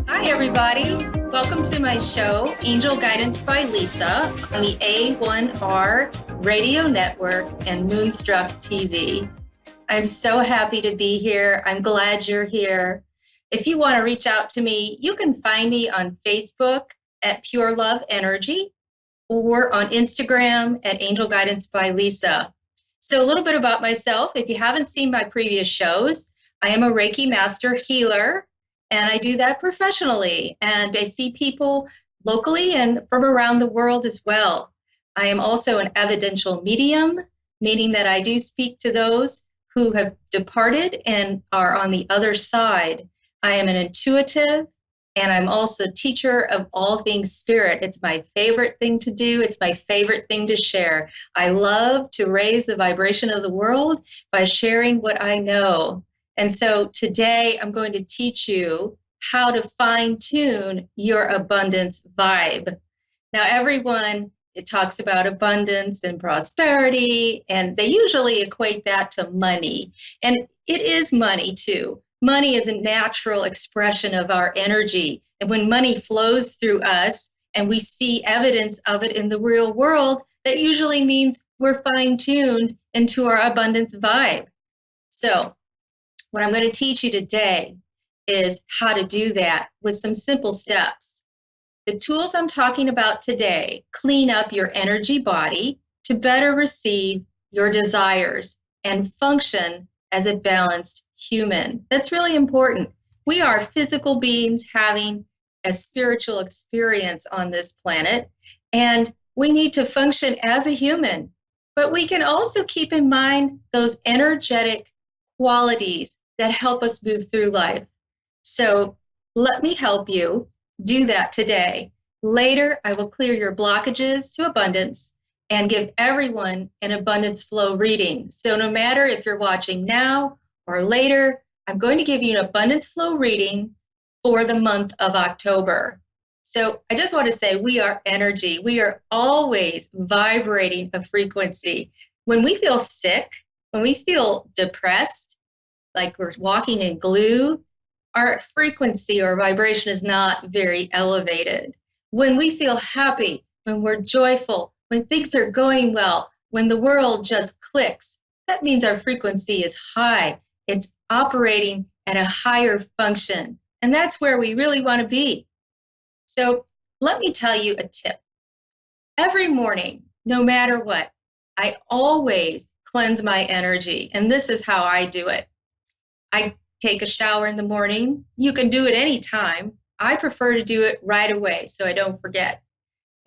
Hi, everybody. Welcome to my show, Angel Guidance by Lisa, on the A1R Radio Network and Moonstruck TV. I'm so happy to be here. I'm glad you're here. If you want to reach out to me, you can find me on Facebook at Pure Love Energy or on Instagram at Angel Guidance by Lisa. So a little bit about myself. If you haven't seen my previous shows, I am a Reiki Master Healer. And I do that professionally, and I see people locally and from around the world as well. I am also an evidential medium, meaning that I do speak to those who have departed and are on the other side. I am an intuitive, and I'm also teacher of all things spirit. It's my favorite thing to do. It's my favorite thing to share. I love to raise the vibration of the world by sharing what I know. And so today I'm going to teach you how to fine tune your abundance vibe. Now, everyone, it talks about abundance and prosperity, and they usually equate that to money. And it is money too. Money is a natural expression of our energy. And when money flows through us and we see evidence of it in the real world, that usually means we're fine tuned into our abundance vibe. So, what I'm going to teach you today is how to do that with some simple steps. The tools I'm talking about today clean up your energy body to better receive your desires and function as a balanced human. That's really important. We are physical beings having a spiritual experience on this planet, and we need to function as a human. But we can also keep in mind those energetic qualities that help us move through life. So let me help you do that today. Later, I will clear your blockages to abundance and give everyone an abundance flow reading. So no matter if you're watching now or later, I'm going to give you an abundance flow reading for the month of October. So I just want to say we are energy. We are always vibrating a frequency. When we feel sick, when we feel depressed, like we're walking in glue, our frequency or vibration is not very elevated. When we feel happy, when we're joyful, when things are going well, when the world just clicks, that means our frequency is high. It's operating at a higher function. And that's where we really want to be. So let me tell you a tip. Every morning, no matter what, I always cleanse my energy. And this is how I do it. I take a shower in the morning. You can do it anytime. I prefer to do it right away so I don't forget.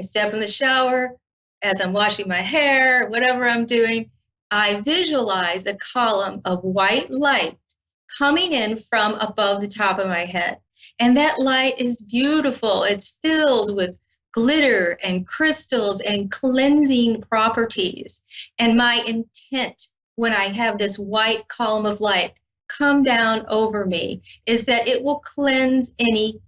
I step in the shower as I'm washing my hair, whatever I'm doing. I visualize a column of white light coming in from above the top of my head. And that light is beautiful. It's filled with glitter and crystals and cleansing properties. And my intent when I have this white column of light come down over me is that it will cleanse any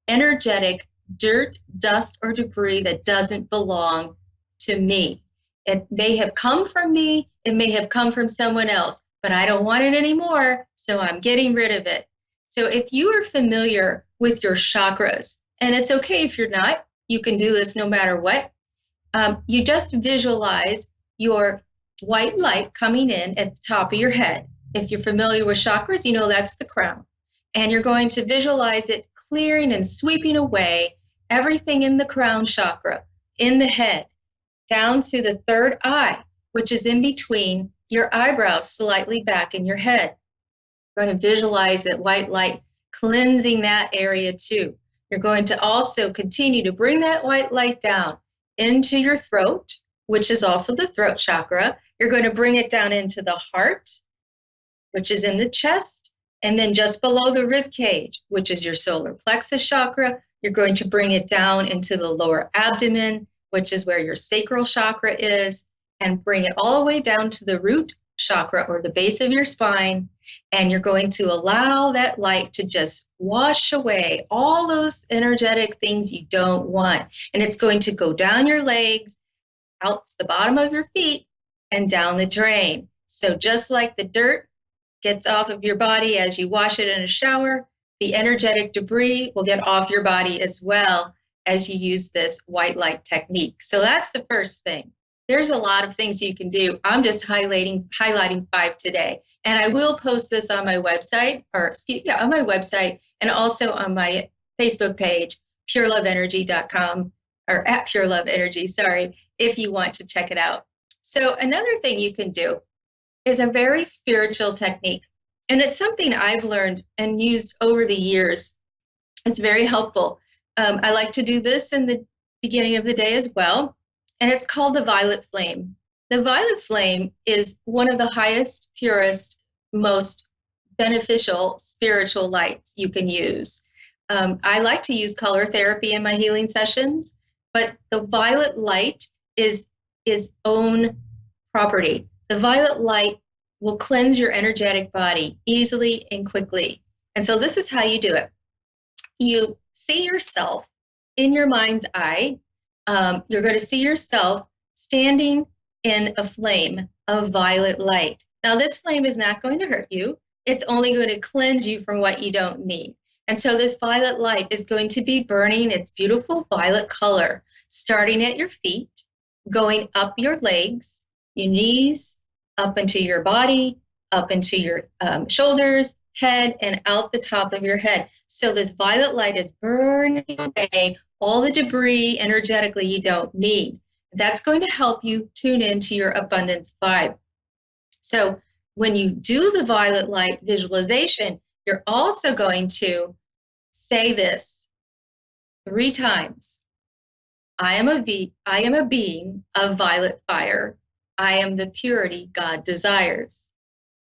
energetic dirt, dust, or debris that doesn't belong to me. It may have come from me, it may have come from someone else, but I don't want it anymore, so I'm getting rid of it. So if you are familiar with your chakras, and it's okay if you're not, you can do this no matter what, you just visualize your white light coming in at the top of your head. If you're familiar with chakras, you know that's the crown. And you're going to visualize it clearing and sweeping away everything in the crown chakra, in the head, down to the third eye, which is in between your eyebrows, slightly back in your head. You're going to visualize that white light cleansing that area too. You're going to also continue to bring that white light down into your throat, which is also the throat chakra. You're going to bring it down into the heart, which is in the chest, and then just below the rib cage, which is your solar plexus chakra. You're going to bring it down into the lower abdomen, which is where your sacral chakra is, and bring it all the way down to the root chakra or the base of your spine. And you're going to allow that light to just wash away all those energetic things you don't want. And it's going to go down your legs, out the bottom of your feet, and down the drain. So just like the dirt gets off of your body as you wash it in a shower, the energetic debris will get off your body as well as you use this white light technique. So that's the first thing. There's a lot of things you can do. I'm just highlighting 5 today. And I will post this on my website, on my website, and also on my Facebook page, pureloveenergy.com, or at Pure Love Energy, sorry, if you want to check it out. So another thing you can do is a very spiritual technique. And it's something I've learned and used over the years. It's very helpful. I like to do this in the beginning of the day as well. And it's called the violet flame. The violet flame is one of the highest, purest, most beneficial spiritual lights you can use. I like to use color therapy in my healing sessions, but the violet light is own property. The violet light will cleanse your energetic body easily and quickly. And so this is how you do it. You see yourself in your mind's eye. You're going to see yourself standing in a flame of violet light. Now, this flame is not going to hurt you. It's only going to cleanse you from what you don't need. And so this violet light is going to be burning its beautiful violet color, starting at your feet, going up your legs, your knees, up into your body, up into your shoulders, head, and out the top of your head. So this violet light is burning away all the debris energetically you don't need. That's going to help you tune into your abundance vibe. So when you do the violet light visualization, you're also going to say this 3 times. I am a being of violet fire. I am the purity God desires.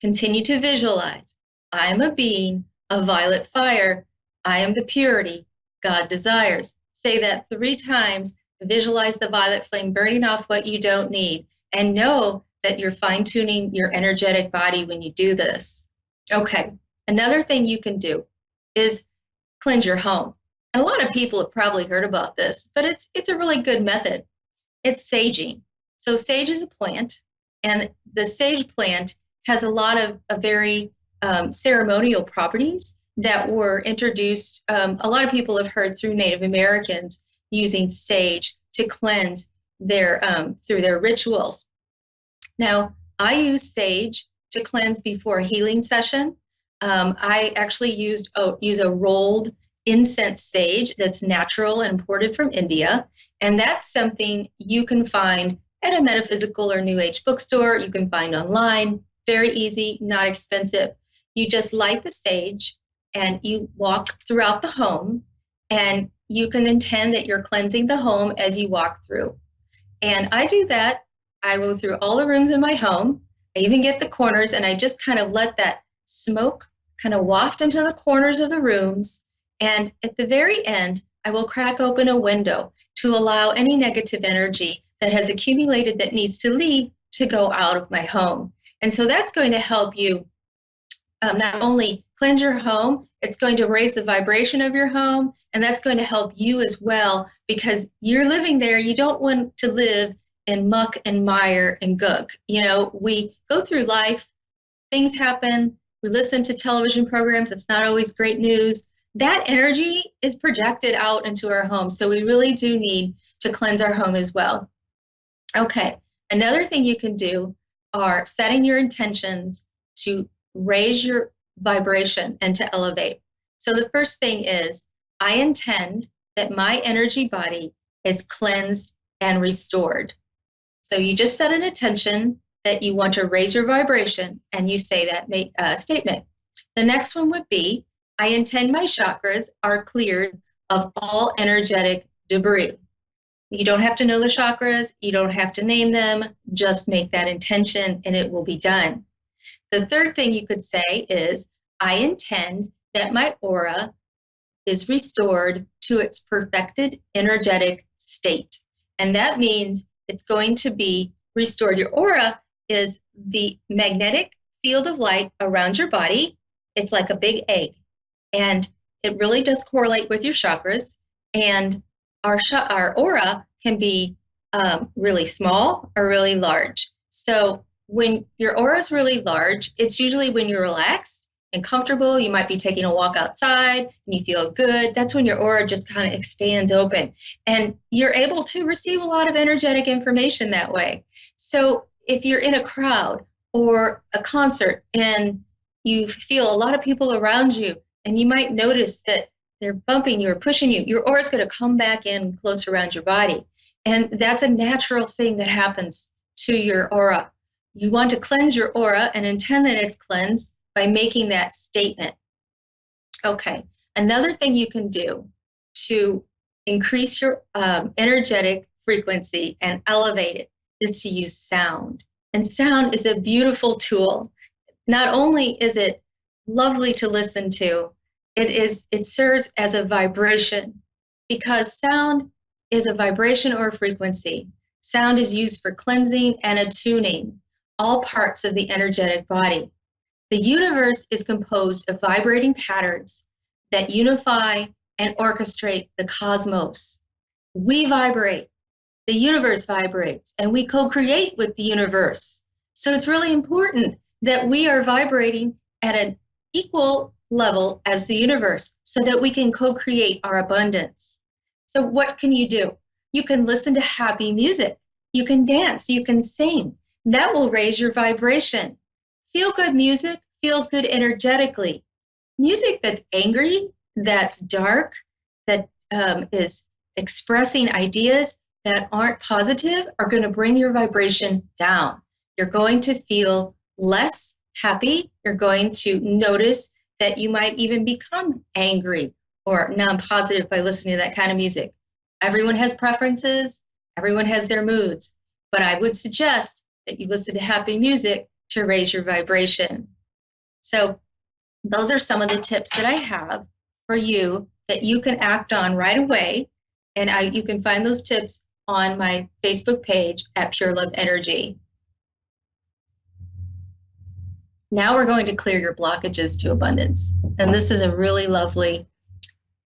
Continue to visualize. I am a being of violet fire. I am the purity God desires. Say that 3 times. Visualize the violet flame burning off what you don't need, and know that you're fine-tuning your energetic body when you do this. Okay, another thing you can do is cleanse your home. And a lot of people have probably heard about this, but it's a really good method. It's saging. So sage is a plant, and the sage plant has a lot of very ceremonial properties that were introduced. A lot of people have heard through Native Americans using sage to cleanse their through their rituals. Now, I use sage to cleanse before a healing session. I actually use a rolled incense sage that's natural and imported from India, and that's something you can find at a metaphysical or new age bookstore. You can find online. Very easy, not expensive. You just light the sage and you walk throughout the home, and you can intend that you're cleansing the home as you walk through. And I do that. I go through all the rooms in my home. I even get the corners, and I just kind of let that smoke kind of waft into the corners of the rooms. And at the very end, I will crack open a window to allow any negative energy that has accumulated that needs to leave to go out of my home. And so that's going to help you not only cleanse your home, it's going to raise the vibration of your home, and that's going to help you as well, because you're living there. You don't want to live in muck and mire and gook. You know, we go through life, things happen, we listen to television programs, it's not always great news. That energy is projected out into our home, so we really do need to cleanse our home as well. Okay, another thing you can do are setting your intentions to raise your vibration and to elevate. So the first thing is, I intend that my energy body is cleansed and restored. So you just set an intention that you want to raise your vibration, and you say that statement. The next one would be, I intend my chakras are cleared of all energetic debris. You don't have to know the chakras, you don't have to name them, just make that intention and it will be done. The third thing you could say is, I intend that my aura is restored to its perfected energetic state. And that means it's going to be restored. Your aura is the magnetic field of light around your body. It's like a big egg, and it really does correlate with your chakras. And our aura can be really small or really large. So when your aura is really large, it's usually when you're relaxed and comfortable. You might be taking a walk outside and you feel good. That's when your aura just kind of expands open and you're able to receive a lot of energetic information that way. So if you're in a crowd or a concert and you feel a lot of people around you and you might notice that they're bumping you or pushing you, your aura is going to come back in close around your body. And that's a natural thing that happens to your aura. You want to cleanse your aura and intend that it's cleansed by making that statement. Okay, another thing you can do to increase your energetic frequency and elevate it is to use sound. And sound is a beautiful tool. Not only is it lovely to listen to, it serves as a vibration, because sound is a vibration or a frequency. Sound is used for cleansing and attuning all parts of the energetic body. The universe is composed of vibrating patterns that unify and orchestrate the cosmos. We vibrate, the universe vibrates, and we co-create with the universe. So it's really important that we are vibrating at an equal level as the universe so that we can co-create our abundance. So what can you do? You can listen to happy music. You can dance, you can sing. That will raise your vibration. Feel-good music feels good energetically. Music that's angry, that's dark, that is expressing ideas that aren't positive are going to bring your vibration down. You're going to feel less happy. You're going to notice that you might even become angry or non-positive by listening to that kind of music. Everyone has preferences. Everyone has their moods. But I would suggest that you listen to happy music to raise your vibration. So those are some of the tips that I have for you that you can act on right away. And you can find those tips on my Facebook page at Pure Love Energy. Now we're going to clear your blockages to abundance. And this is a really lovely,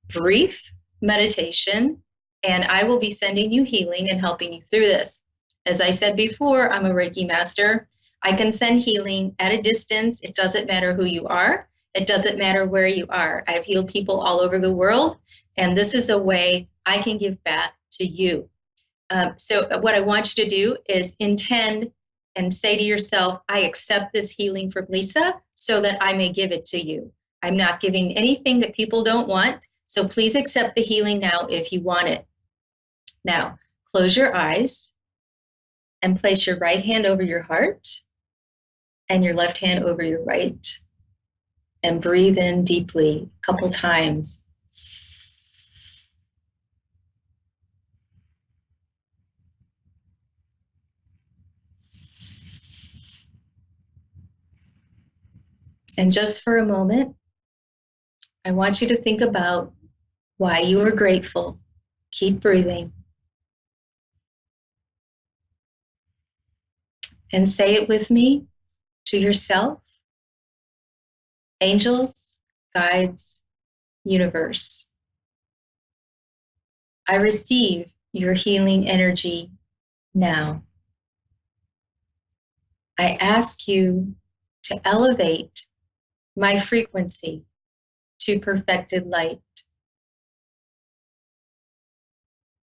brief meditation. And I will be sending you healing and helping you through this. As I said before, I'm a Reiki master. I can send healing at a distance. It doesn't matter who you are. It doesn't matter where you are. I've healed people all over the world, and this is a way I can give back to you. So what I want you to do is intend and say to yourself, I accept this healing from Lisa so that I may give it to you. I'm not giving anything that people don't want, so please accept the healing now if you want it. Now, close your eyes and place your right hand over your heart and your left hand over your right. And breathe in deeply a couple times. And just for a moment, I want you to think about why you are grateful. Keep breathing. And say it with me to yourself. Angels, guides, universe. I receive your healing energy now. I ask you to elevate my frequency to perfected light.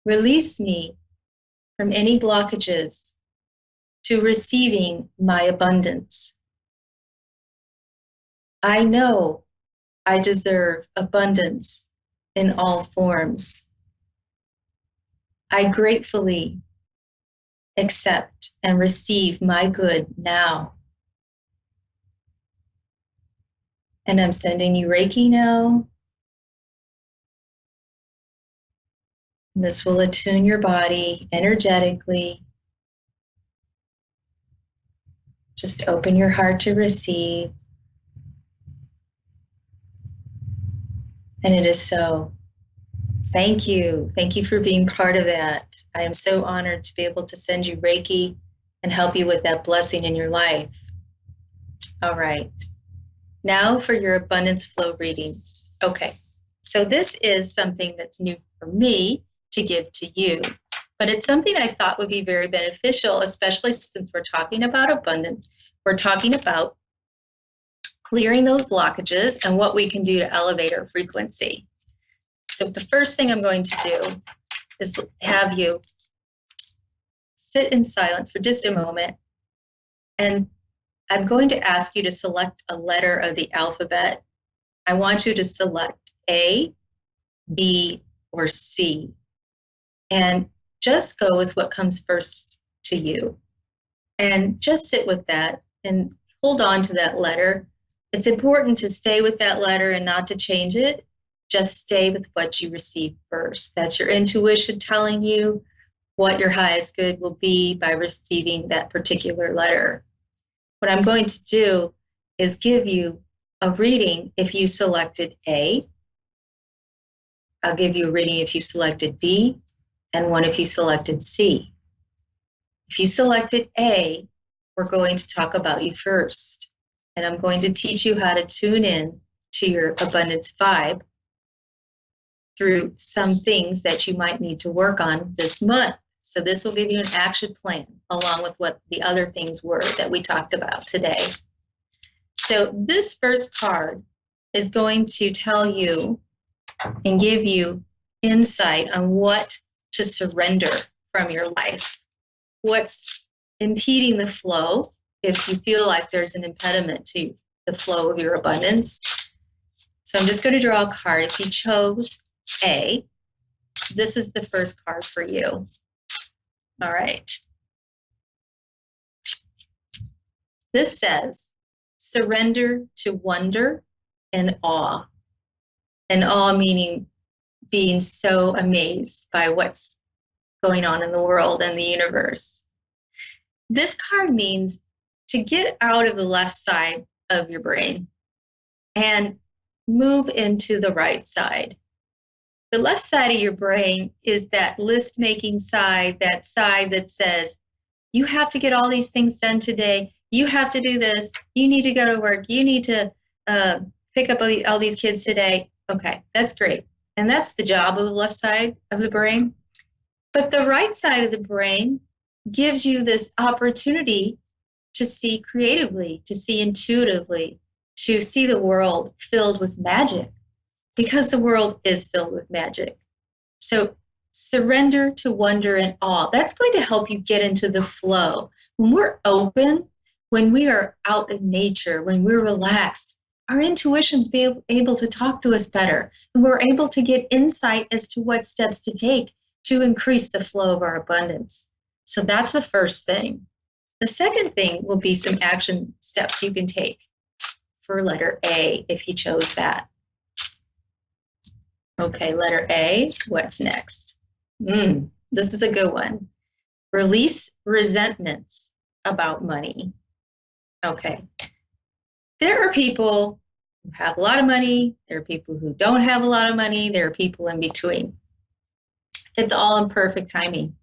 Release me from any blockages to receiving my abundance. I know I deserve abundance in all forms. I gratefully accept and receive my good now. And I'm sending you Reiki now. And this will attune your body energetically. Just open your heart to receive. And it is so. Thank you. Thank you for being part of that. I am so honored to be able to send you Reiki and help you with that blessing in your life. All right. Now for your abundance flow readings. Okay. So this is something that's new for me to give to you, but it's something I thought would be very beneficial, especially since we're talking about abundance. We're talking about clearing those blockages and what we can do to elevate our frequency. So the first thing I'm going to do is have you sit in silence for just a moment, and I'm going to ask you to select a letter of the alphabet. I want you to select A, B, or C, and just go with what comes first to you. And just sit with that and hold on to that letter. It's important to stay with that letter and not to change it. Just stay with what you receive first. That's your intuition telling you what your highest good will be by receiving that particular letter. What I'm going to do is give you a reading if you selected A. I'll give you a reading if you selected B, and one if you selected C. If you selected A, we're going to talk about you first. And I'm going to teach you how to tune in to your abundance vibe through some things that you might need to work on this month. So this will give you an action plan along with what the other things were that we talked about today. So this first card is going to tell you and give you insight on what to surrender from your life. What's impeding the flow if you feel like there's an impediment to the flow of your abundance. So I'm just going to draw a card. If you chose A, this is the first card for you. All right. This says, surrender to wonder and awe. And awe meaning being so amazed by what's going on in the world and the universe. This card means to get out of the left side of your brain and move into the right side. The left side of your brain is that list-making side, that side that says, you have to get all these things done today. You have to do this. You need to go to work. You need to pick up all these kids today. Okay, that's great. And that's the job of the left side of the brain. But the right side of the brain gives you this opportunity to see creatively, to see intuitively, to see the world filled with magic, because the world is filled with magic. So surrender to wonder and awe. That's going to help you get into the flow. When we're open, when we are out in nature, when we're relaxed, our intuition's be able to talk to us better, and we're able to get insight as to what steps to take to increase the flow of our abundance. So that's the first thing. The second thing will be some action steps you can take for letter A if you chose that. Okay, letter A, what's next? This is a good one. Release resentments about money. Okay. There are people who have a lot of money. There are people who don't have a lot of money. There are people in between. It's all in perfect timing.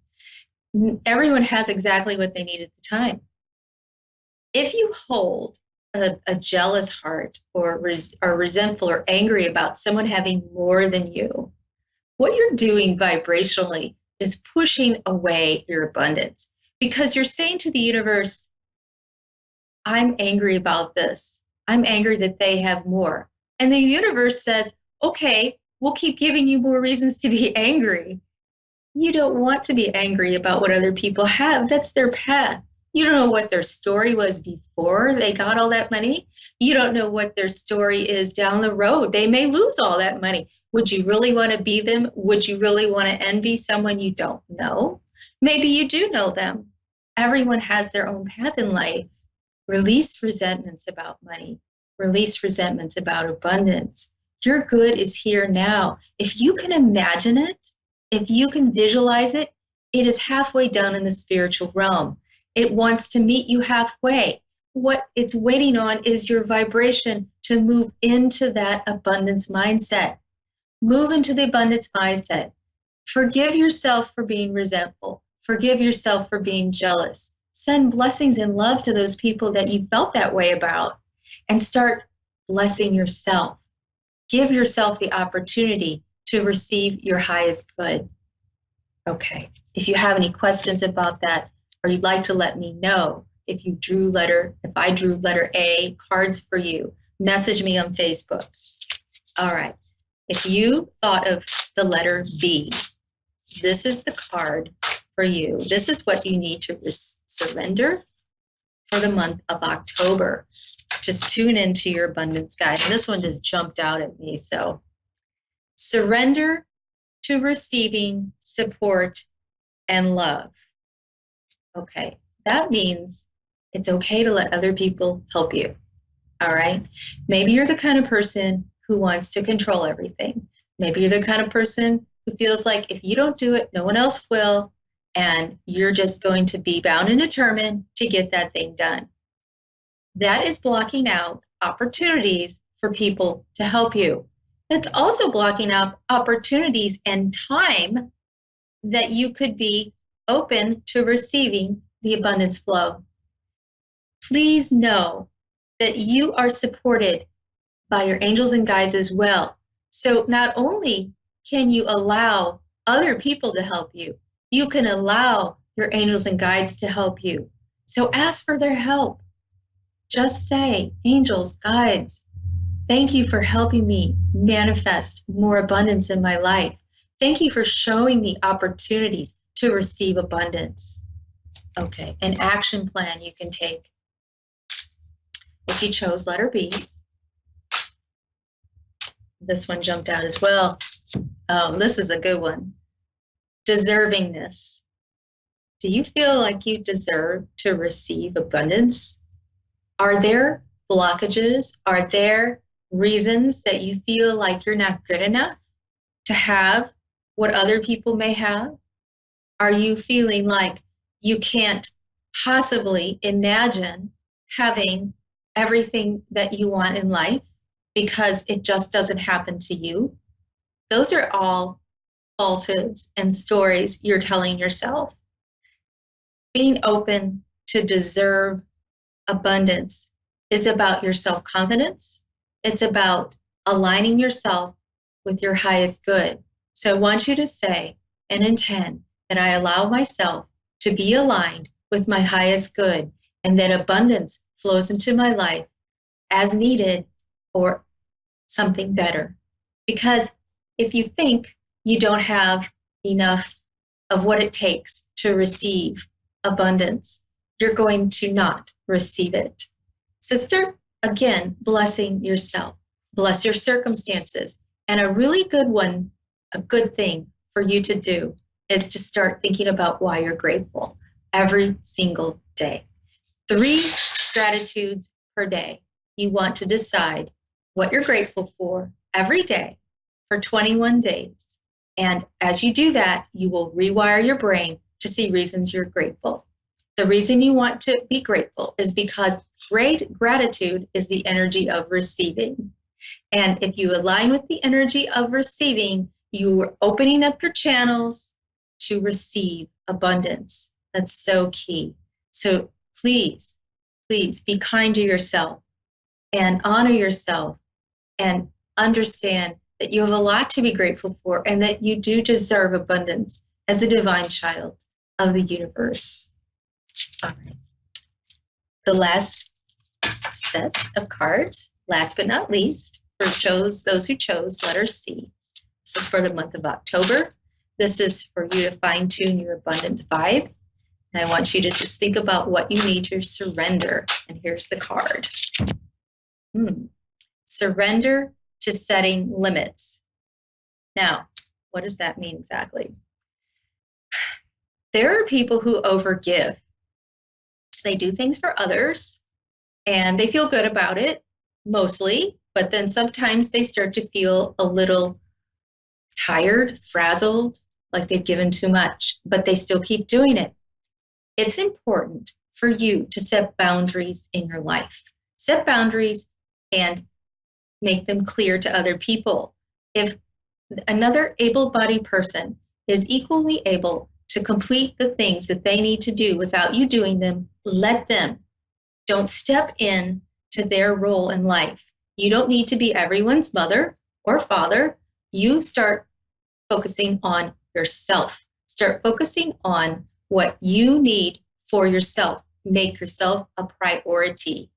Everyone has exactly what they need at the time. If you hold a jealous heart or are resentful or angry about someone having more than you, what you're doing vibrationally is pushing away your abundance, because you're saying to the universe, I'm angry about this. I'm angry that they have more. And the universe says, okay, we'll keep giving you more reasons to be angry. You don't want to be angry about what other people have. That's their path. You don't know what their story was before they got all that money. You don't know what their story is down the road. They may lose all that money. Would you really want to be them? Would you really want to envy someone you don't know? Maybe you do know them. Everyone has their own path in life. Release resentments about money. Release resentments about abundance. Your good is here now. If you can imagine it, if you can visualize it, it is halfway done in the spiritual realm. It wants to meet you halfway. What it's waiting on is your vibration to move into that abundance mindset. Move into the abundance mindset. Forgive yourself for being resentful. Forgive yourself for being jealous. Send blessings and love to those people that you felt that way about, and start blessing yourself. Give yourself the opportunity to receive your highest good. Okay, if you have any questions about that, or you'd like to let me know if I drew letter A cards for you, message me on Facebook. All right. If you thought of the letter B, this is the card for you. This is what you need to surrender for the month of October. Just tune into your abundance guide. And this one just jumped out at me. So surrender to receiving support and love. Okay, that means it's okay to let other people help you. All right. Maybe you're the kind of person who wants to control everything. Maybe you're the kind of person who feels like if you don't do it, no one else will, and you're just going to be bound and determined to get that thing done. That is blocking out opportunities for people to help you. It's also blocking out opportunities and time that you could be open to receiving the abundance flow. Please know that you are supported by your angels and guides as well. So not only can you allow other people to help you, you can allow your angels and guides to help you. So ask for their help. Just say, angels, guides, thank you for helping me manifest more abundance in my life. Thank you for showing me opportunities to receive abundance. Okay, an action plan you can take. If you chose letter B, this one jumped out as well. This is a good one. Deservingness. Do you feel like you deserve to receive abundance? Are there blockages? Are there reasons that you feel like you're not good enough to have what other people may have? Are you feeling like you can't possibly imagine having everything that you want in life because it just doesn't happen to you? Those are all falsehoods and stories you're telling yourself. Being open to deserve abundance is about your self-confidence. It's about aligning yourself with your highest good. So I want you to say and intend that I allow myself to be aligned with my highest good and that abundance flows into my life as needed or something better. Because if you think you don't have enough of what it takes to receive abundance, you're going to not receive it. Sister, again, blessing yourself, bless your circumstances. And a really good one, a good thing for you to do is to start thinking about why you're grateful every single day. 3 gratitudes per day. You want to decide what you're grateful for every day for 21 days. And as you do that, you will rewire your brain to see reasons you're grateful. The reason you want to be grateful is because great gratitude is the energy of receiving. And if you align with the energy of receiving, you are opening up your channels to receive abundance. That's so key. So please, please be kind to yourself and honor yourself and understand that you have a lot to be grateful for and that you do deserve abundance as a divine child of the universe. All right. The last set of cards, last but not least, for those who chose letter C. This is for the month of October. This is for you to fine-tune your abundance vibe. And I want you to just think about what you need to surrender. And here's the card. Surrender to setting limits. Now, what does that mean exactly? There are people who overgive. They do things for others and they feel good about it mostly, but then sometimes they start to feel a little tired, frazzled, like they've given too much, but they still keep doing it. It's important for you to set boundaries in your life. Set boundaries and make them clear to other people. If another able-bodied person is equally able to complete the things that they need to do without you doing them, let them. Don't step in to their role in life. You don't need to be everyone's mother or father. You start focusing on yourself. Start focusing on what you need for yourself. Make yourself a priority.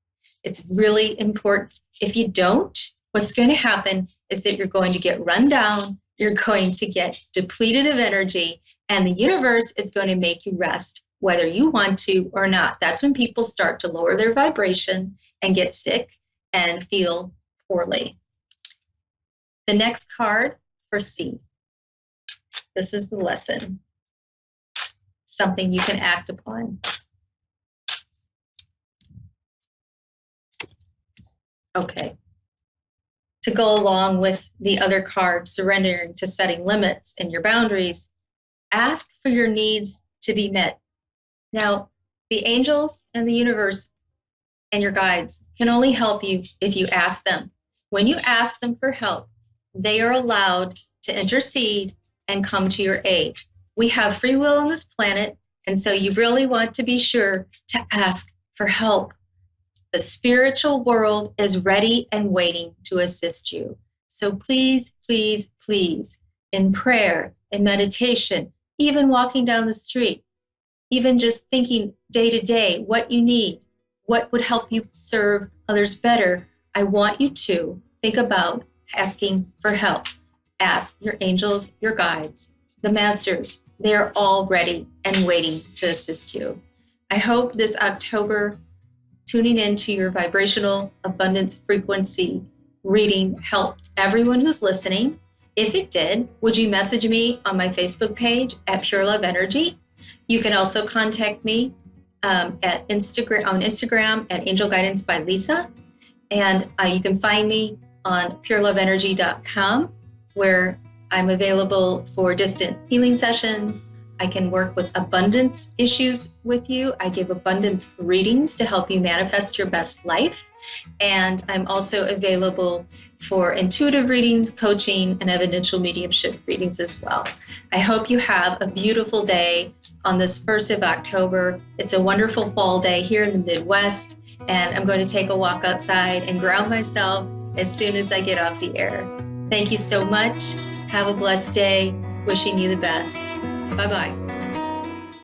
It's really important. If you don't, what's going to happen is that you're going to get run down, you're going to get depleted of energy, and the universe is going to make you rest, whether you want to or not. That's when people start to lower their vibration and get sick and feel poorly. The next card for C. This is the lesson. Something you can act upon. Okay. To go along with the other card, surrendering to setting limits and your boundaries, ask for your needs to be met. Now, the angels and the universe and your guides can only help you if you ask them. When you ask them for help, they are allowed to intercede and come to your aid. We have free will on this planet, and so you really want to be sure to ask for help. The spiritual world is ready and waiting to assist you. So please, please, please, in prayer, in meditation, even walking down the street, even just thinking day to day what you need, what would help you serve others better, I want you to think about asking for help. Ask your angels, your guides, the masters. They're all ready and waiting to assist you. I hope this October, tuning into your vibrational abundance frequency reading helped everyone who's listening. If it did, would you message me on my Facebook page at Pure Love Energy? You can also contact me on Instagram at Angel Guidance by Lisa. And you can find me on pureloveenergy.com, where I'm available for distant healing sessions. I can work with abundance issues with you. I give abundance readings to help you manifest your best life. And I'm also available for intuitive readings, coaching, and evidential mediumship readings as well. I hope you have a beautiful day on this 1st of October. It's a wonderful fall day here in the Midwest, and I'm going to take a walk outside and ground myself as soon as I get off the air. Thank you so much. Have a blessed day. Wishing you the best. Bye-bye.